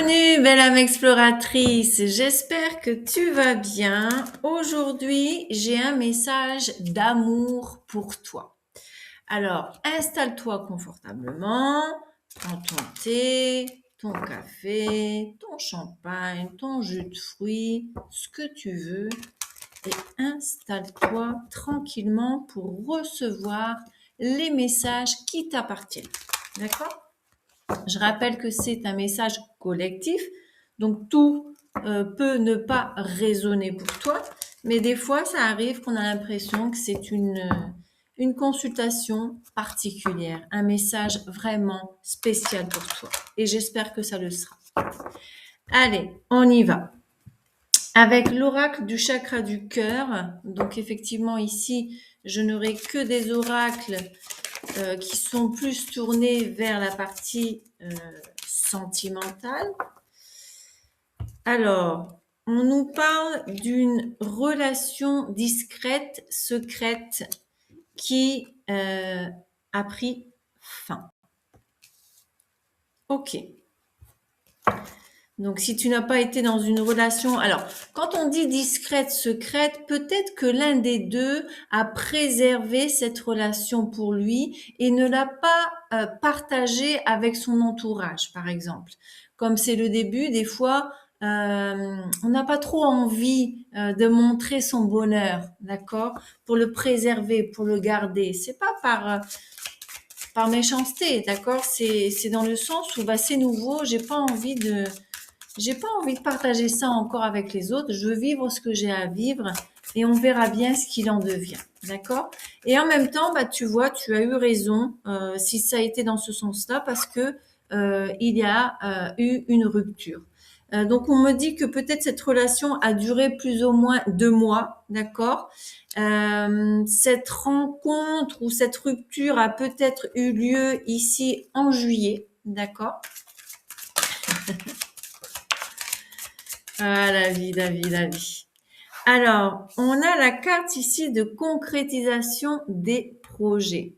Bienvenue, belle âme exploratrice. J'espère que tu vas bien. Aujourd'hui, j'ai un message d'amour pour toi. Alors, installe-toi confortablement, prends ton thé, ton café, ton champagne, ton jus de fruits, ce que tu veux, et installe-toi tranquillement pour recevoir les messages qui t'appartiennent. D'accord ? Je rappelle que c'est un message collectif, donc tout peut ne pas résonner pour toi, mais des fois, ça arrive qu'on a l'impression que c'est une consultation particulière, un message vraiment spécial pour toi. Et j'espère que ça le sera. Allez, on y va. Avec l'oracle du chakra du cœur, donc effectivement ici, je n'aurai que des oracles qui sont plus tournés vers la partie sentimentale. Alors, on nous parle d'une relation discrète, secrète, qui a pris fin. Ok. Donc, si tu n'as pas été dans une relation... Alors, quand on dit discrète, secrète, peut-être que l'un des deux a préservé cette relation pour lui et ne l'a pas partagée avec son entourage, par exemple. Comme c'est le début, des fois, on n'a pas trop envie de montrer son bonheur, d'accord? Pour le préserver, pour le garder. C'est pas par méchanceté, d'accord? C'est dans le sens où c'est nouveau, j'ai pas envie de partager ça encore avec les autres. Je veux vivre ce que j'ai à vivre et on verra bien ce qu'il en devient. D'accord? Et en même temps, tu vois, tu as eu raison si ça a été dans ce sens-là parce que il y a eu une rupture. Donc on me dit que peut-être cette relation a duré plus ou moins 2 mois, d'accord? Cette rencontre ou cette rupture a peut-être eu lieu ici en juillet, d'accord? Ah, la vie, la vie, la vie. Alors, on a la carte ici de concrétisation des projets.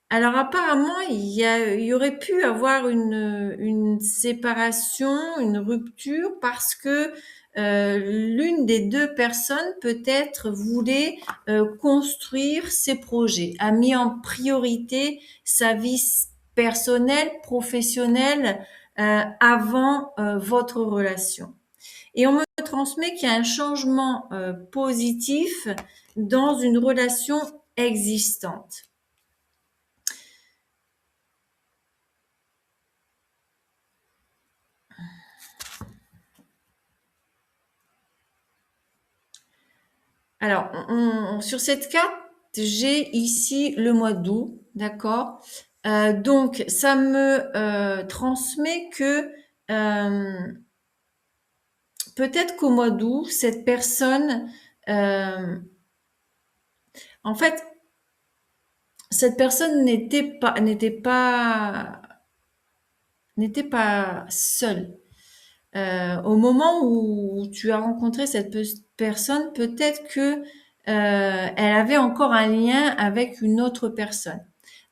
Alors, apparemment, il y aurait pu avoir une séparation, une rupture, parce que l'une des deux personnes peut-être voulait construire ses projets, a mis en priorité sa vie personnelle, professionnelle, avant votre relation. Et on me transmet qu'il y a un changement positif dans une relation existante. Alors, sur cette carte, j'ai ici le mois d'août, d'accord? Donc, ça me transmet que peut-être qu'au mois d'août, cette personne, en fait, cette personne n'était pas seule. Au moment où tu as rencontré cette personne, peut-être que elle avait encore un lien avec une autre personne.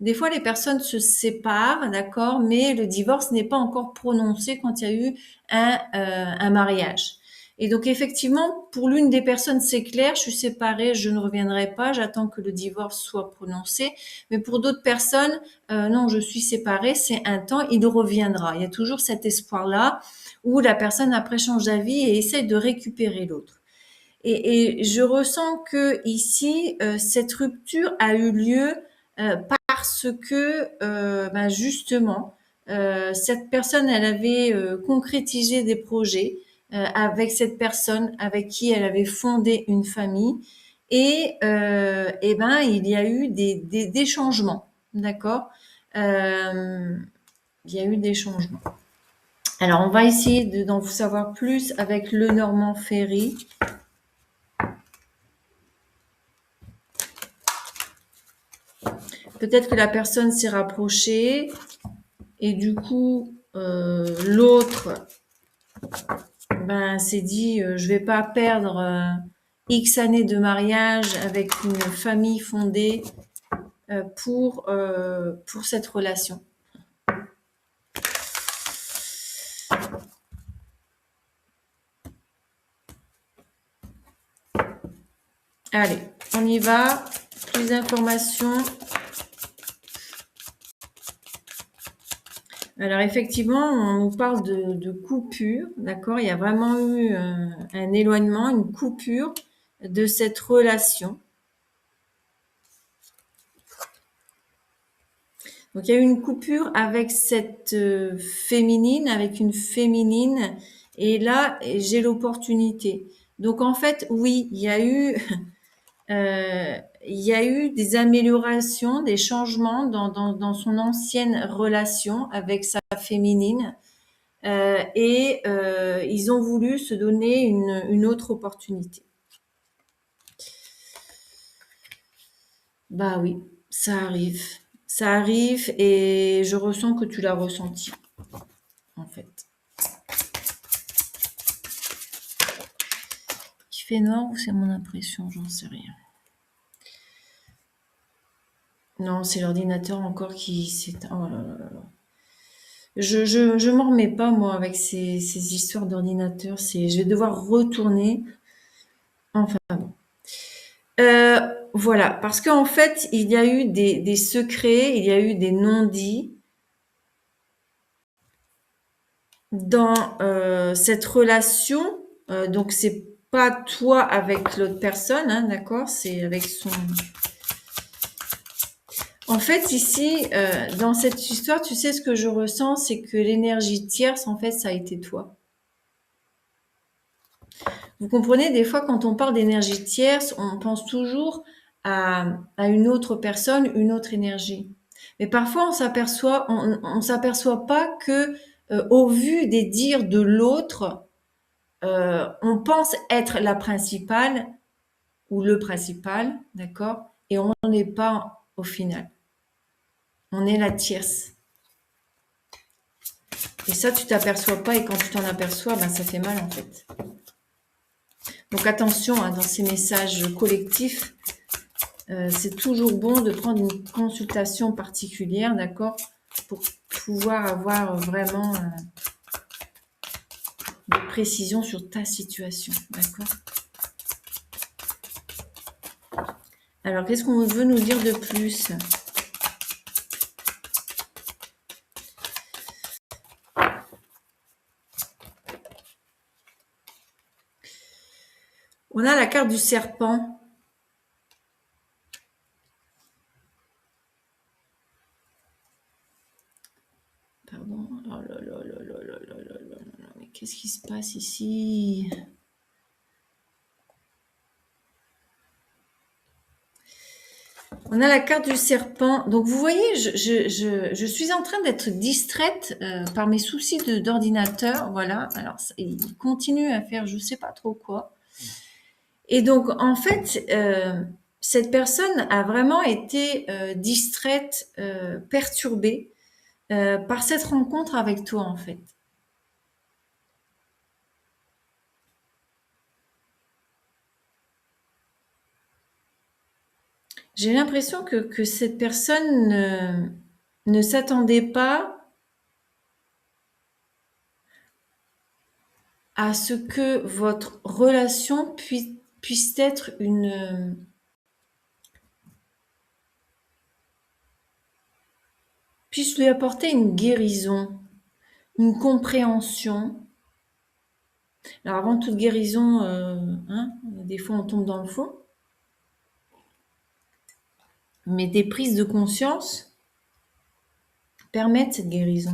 Des fois, les personnes se séparent, d'accord, mais le divorce n'est pas encore prononcé quand il y a eu un mariage. Et donc, effectivement, pour l'une des personnes, c'est clair, je suis séparée, je ne reviendrai pas, j'attends que le divorce soit prononcé. Mais pour d'autres personnes, non, je suis séparée, c'est un temps, il reviendra. Il y a toujours cet espoir-là où la personne après change d'avis et essaie de récupérer l'autre. Et je ressens que ici, cette rupture a eu lieu parce que justement, cette personne, elle avait concrétisé des projets avec cette personne avec qui elle avait fondé une famille. Et il y a eu des changements, d'accord? Il y a eu des changements. Alors, on va essayer d'en savoir plus avec le Normand Ferry. Peut-être que la personne s'est rapprochée et du coup, l'autre s'est dit je vais pas perdre X années de mariage avec une famille fondée pour cette relation. Allez, on y va. Plus d'informations. Alors effectivement, on nous parle de coupure, d'accord? Il y a vraiment eu un éloignement, une coupure de cette relation. Donc il y a eu une coupure avec cette féminine, avec une féminine, et là j'ai l'opportunité. Donc en fait, oui, il y a eu des améliorations, des changements dans son ancienne relation avec sa féminine. Et ils ont voulu se donner une autre opportunité. Bah oui, ça arrive. Ça arrive et je ressens que tu l'as ressenti, en fait. Il fait noir ou c'est mon impression? J'en sais rien. Non, c'est l'ordinateur encore qui s'éteint. Oh là là là là. Je m'en remets pas, moi, avec ces histoires d'ordinateur. Je vais devoir retourner. Enfin bon. Voilà, parce qu'en fait, il y a eu des secrets, il y a eu des non-dits dans cette relation. Donc, c'est pas toi avec l'autre personne, hein, d'accord? C'est avec son. En fait, ici, dans cette histoire, tu sais ce que je ressens, c'est que l'énergie tierce, en fait, ça a été toi. Vous comprenez, des fois, quand on parle d'énergie tierce, on pense toujours à une autre personne, une autre énergie. Mais parfois, on s'aperçoit pas que, au vu des dires de l'autre, on pense être la principale ou le principal, d'accord? Et on n'est pas au final. On est la tierce. Et ça, tu t'aperçois pas, et quand tu t'en aperçois, ben, ça fait mal en fait. Donc attention, hein, dans ces messages collectifs, c'est toujours bon de prendre une consultation particulière, d'accord, pour pouvoir avoir vraiment des précisions sur ta situation, d'accord. Alors, qu'est-ce qu'on veut nous dire de plus? On a la carte du serpent. Pardon. Oh là là là là là là là là là. Mais qu'est-ce qui se passe ici? On a la carte du serpent. Donc, vous voyez, je suis en train d'être distraite par mes soucis d'ordinateur. Voilà. Alors, il continue à faire je sais pas trop quoi. Et donc, en fait, cette personne a vraiment été distraite, perturbée par cette rencontre avec toi, en fait. J'ai l'impression que cette personne ne s'attendait pas à ce que votre relation puisse être puisse lui apporter une guérison, une compréhension. Alors avant toute guérison, hein, des fois on tombe dans le fond, mais des prises de conscience permettent cette guérison.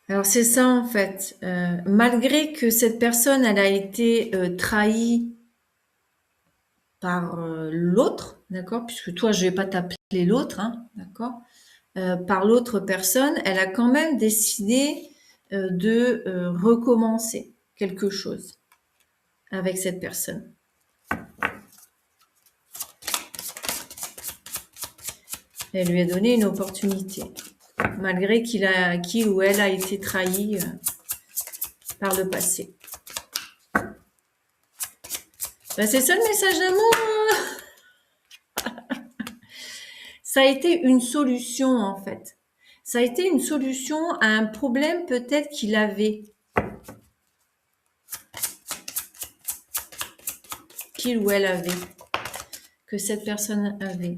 Alors c'est ça en fait. Malgré que cette personne, elle a été trahie par l'autre, d'accord, puisque toi, je vais pas t'appeler l'autre, hein, d'accord, par l'autre personne, elle a quand même décidé de recommencer quelque chose avec cette personne. Elle lui a donné une opportunité, malgré qu'il ou elle a été trahi par le passé. Ben, c'est ça le message d'amour. Ça a été une solution en fait. Ça a été une solution à un problème peut-être qu'il avait, qu'il ou elle avait, que cette personne avait.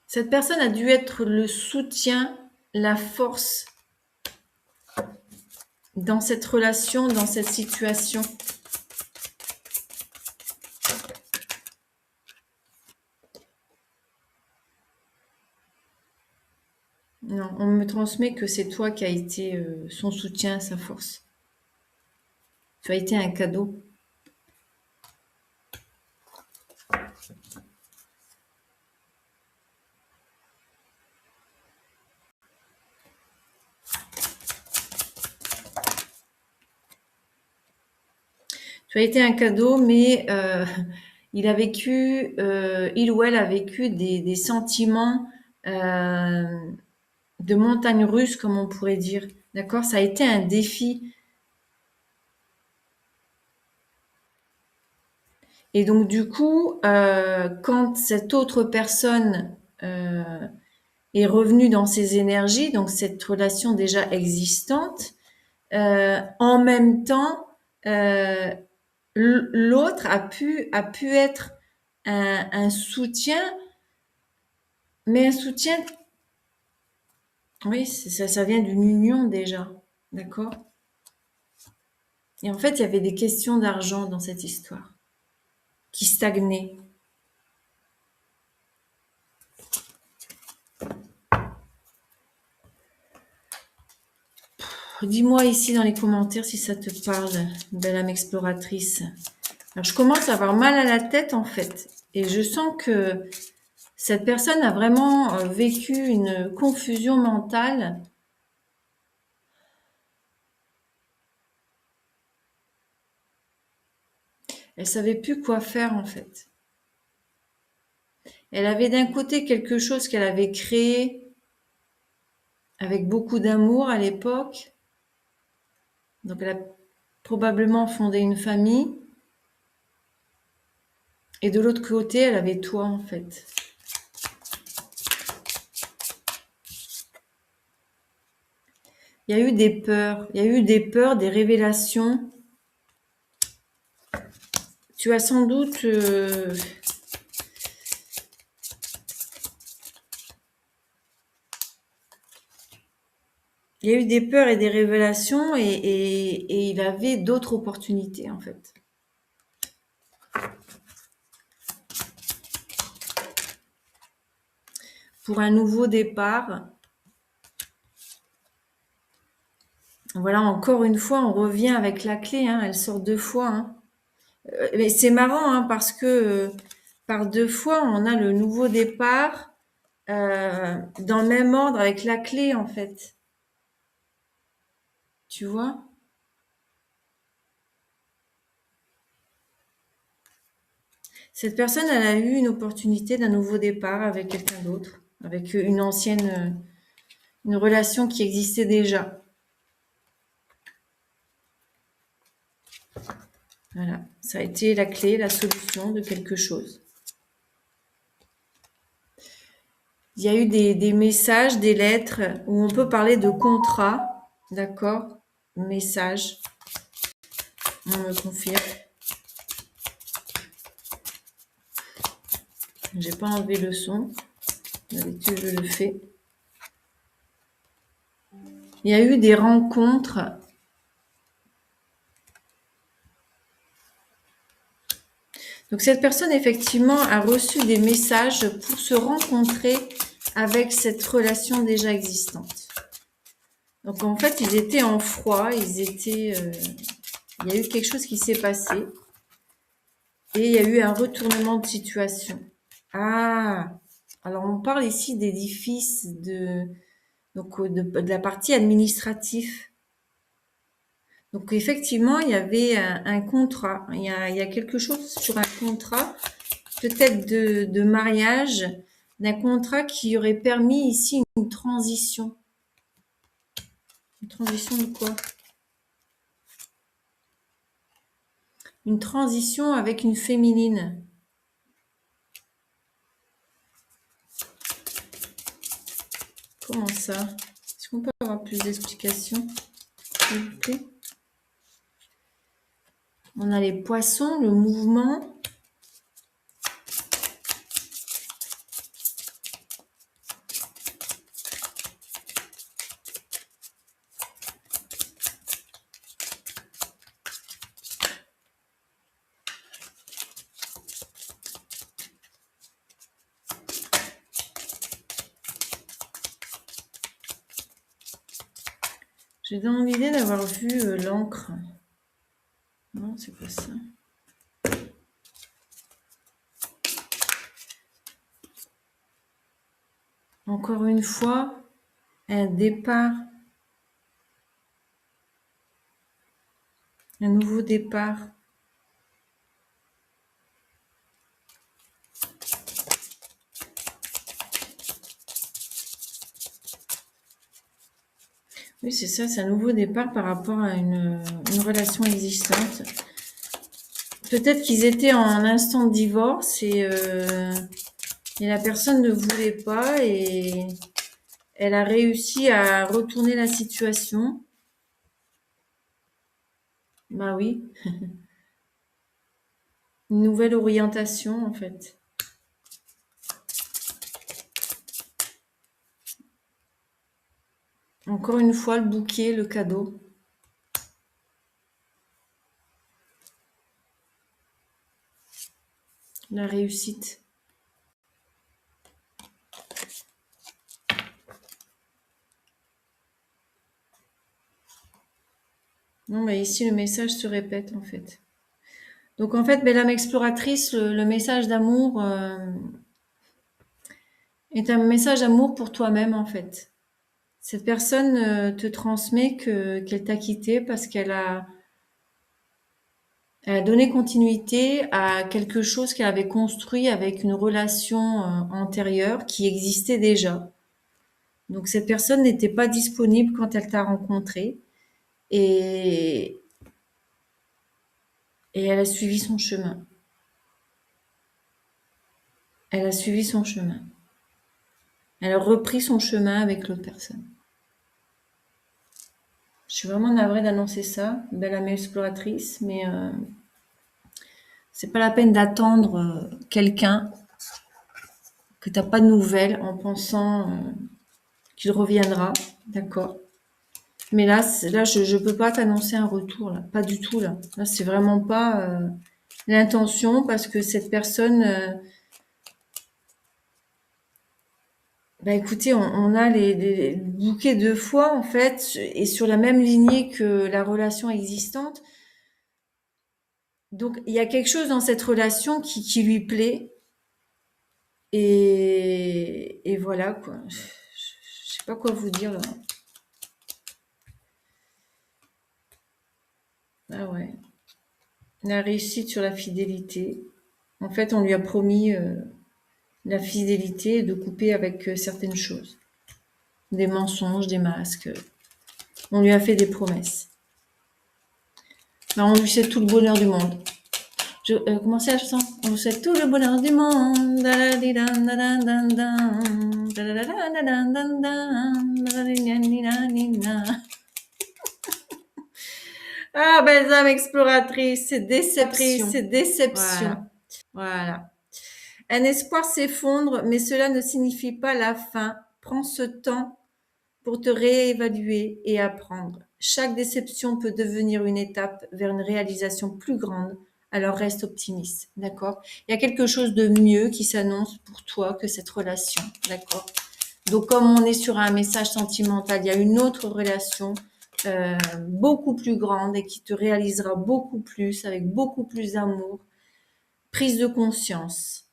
Cette personne a dû être le soutien, la force dans cette relation, dans cette situation. Non, on me transmet que c'est toi qui as été son soutien, sa force. Tu as été un cadeau. Tu as été un cadeau, mais il a vécu, il ou elle a vécu des sentiments de montagne russe, comme on pourrait dire. D'accord? Ça a été un défi. Et donc, du coup, quand cette autre personne est revenue dans ses énergies, donc cette relation déjà existante, en même temps, l'autre a pu être un soutien, mais un soutien, oui, ça vient d'une union déjà, d'accord? Et en fait, il y avait des questions d'argent dans cette histoire qui stagnaient. Dis-moi ici dans les commentaires si ça te parle, belle âme exploratrice. Alors, je commence à avoir mal à la tête en fait, et je sens que cette personne a vraiment vécu une confusion mentale. Elle savait plus quoi faire en fait. Elle avait d'un côté quelque chose qu'elle avait créé avec beaucoup d'amour à l'époque. Donc elle a probablement fondé une famille. Et de l'autre côté, elle avait toi en fait. Il y a eu des peurs, des révélations. Tu as sans doute il y a eu des peurs et des révélations et il avait d'autres opportunités en fait. Pour un nouveau départ. Voilà, encore une fois, on revient avec la clé, hein, elle sort 2 fois. Hein. Mais c'est marrant hein, parce que par 2 fois, on a le nouveau départ dans le même ordre avec la clé en fait. Tu vois? Cette personne, elle a eu une opportunité d'un nouveau départ avec quelqu'un d'autre, avec une ancienne, une relation qui existait déjà. Voilà, ça a été la clé, la solution de quelque chose. Il y a eu des messages, des lettres où on peut parler de contrat, d'accord? Message, on me confirme. J'ai pas enlevé le son, d'habitude je le fais. Il y a eu des rencontres. Donc cette personne effectivement a reçu des messages pour se rencontrer avec cette relation déjà existante. Donc en fait ils étaient en froid, il y a eu quelque chose qui s'est passé et il y a eu un retournement de situation. Ah, alors on parle ici d'édifice de la partie administrative. Donc effectivement, il y avait un contrat. Il y a quelque chose sur un contrat, peut-être de mariage, d'un contrat qui aurait permis ici une transition. Une transition de quoi? Une transition avec une féminine. Comment ça? Est-ce qu'on peut avoir plus d'explications, s'il vous plaît? On a les poissons, le mouvement. J'ai dans l'idée d'avoir vu l'encre. Non, c'est pas ça. Encore une fois, un départ. Un nouveau départ. Oui, c'est ça, c'est un nouveau départ par rapport à une relation existante. Peut-être qu'ils étaient en instant de divorce et la personne ne voulait pas et elle a réussi à retourner la situation. Bah oui, une nouvelle orientation en fait. Encore une fois, le bouquet, le cadeau. La réussite. Non, mais ici, le message se répète, en fait. Donc, en fait, l'âme exploratrice, le message d'amour est un message d'amour pour toi-même, en fait. Cette personne te transmet qu'elle t'a quitté parce elle a donné continuité à quelque chose qu'elle avait construit avec une relation antérieure qui existait déjà. Donc, cette personne n'était pas disponible quand elle t'a rencontré. Et elle a suivi son chemin. Elle a suivi son chemin. Elle a repris son chemin avec l'autre personne. Je suis vraiment navrée d'annoncer ça, belle amie exploratrice, mais c'est pas la peine d'attendre quelqu'un que t'as pas de nouvelles en pensant qu'il reviendra, d'accord. Mais là, je peux pas t'annoncer un retour, là, pas du tout, là. Là, c'est vraiment pas l'intention parce que cette personne bah écoutez, on a les bouquets de fois en fait, et sur la même lignée que la relation existante. Donc il y a quelque chose dans cette relation qui lui plaît. Et voilà quoi. Je sais pas quoi vous dire là. Ah ouais. La réussite sur la fidélité. En fait, on lui a promis la fidélité et de couper avec certaines choses. Des mensonges, des masques. On lui a fait des promesses. Ben, on lui souhaite tout le bonheur du monde. Comment c'est la chanson? On vous souhaite tout le bonheur du monde. Ah, belles âmes exploratrices, c'est déception. C'est déception. Voilà. Un espoir s'effondre, mais cela ne signifie pas la fin. Prends ce temps pour te réévaluer et apprendre. Chaque déception peut devenir une étape vers une réalisation plus grande. Alors reste optimiste, d'accord? Il y a quelque chose de mieux qui s'annonce pour toi que cette relation, d'accord? Donc comme on est sur un message sentimental, il y a une autre relation beaucoup plus grande et qui te réalisera beaucoup plus, avec beaucoup plus d'amour. Prise de conscience.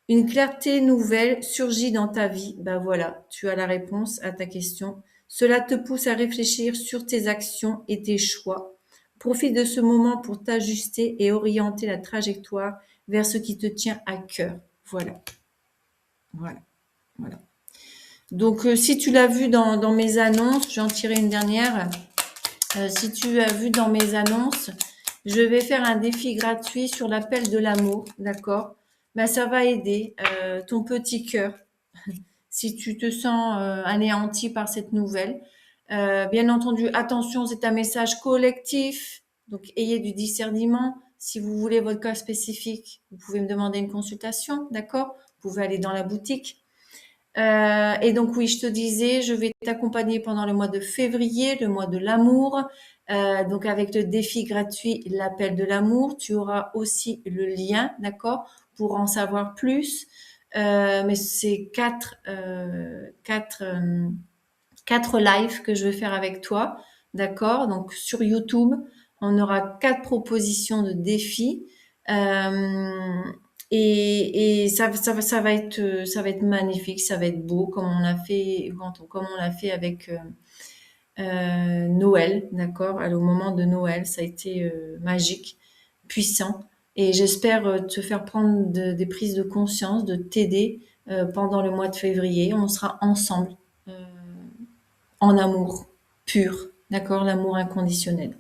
Une clarté nouvelle surgit dans ta vie. Ben voilà, tu as la réponse à ta question. Cela te pousse à réfléchir sur tes actions et tes choix. Profite de ce moment pour t'ajuster et orienter la trajectoire vers ce qui te tient à cœur. Voilà. Voilà. Voilà. Donc, si tu l'as vu dans mes annonces, je vais en tirer une dernière. Si tu as vu dans mes annonces, je vais faire un défi gratuit sur l'appel de l'amour, d'accord? Ben, ça va aider ton petit cœur. si tu te sens anéanti par cette nouvelle. Bien entendu, attention, c'est un message collectif, donc ayez du discernement. Si vous voulez votre cas spécifique, vous pouvez me demander une consultation, d'accord? Vous pouvez aller dans la boutique. Et donc oui, je te disais, je vais t'accompagner pendant le mois de février, le mois de l'amour. Donc avec le défi gratuit, l'appel de l'amour, tu auras aussi le lien, d'accord, pour en savoir plus. Mais c'est quatre lives que je vais faire avec toi, d'accord. Donc sur YouTube, on aura 4 propositions de défis. Euh, et ça va être magnifique, ça va être beau comme on l'a fait comme on l'a fait avec Noël, d'accord. Au moment de Noël, ça a été magique, puissant, et j'espère te faire prendre des prises de conscience, de t'aider pendant le mois de février. On sera ensemble en amour pur, d'accord, l'amour inconditionnel.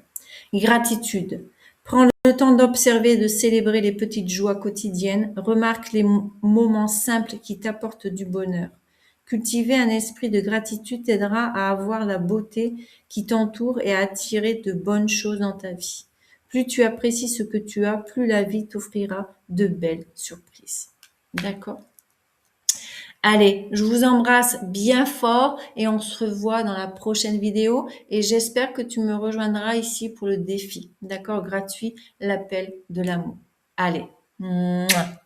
Gratitude. Prends le temps d'observer, de célébrer les petites joies quotidiennes. Remarque les moments simples qui t'apportent du bonheur. Cultiver un esprit de gratitude t'aidera à avoir la beauté qui t'entoure et à attirer de bonnes choses dans ta vie. Plus tu apprécies ce que tu as, plus la vie t'offrira de belles surprises. D'accord? Allez, je vous embrasse bien fort et on se revoit dans la prochaine vidéo et j'espère que tu me rejoindras ici pour le défi, d'accord, gratuit, l'appel de l'amour. Allez, mouah.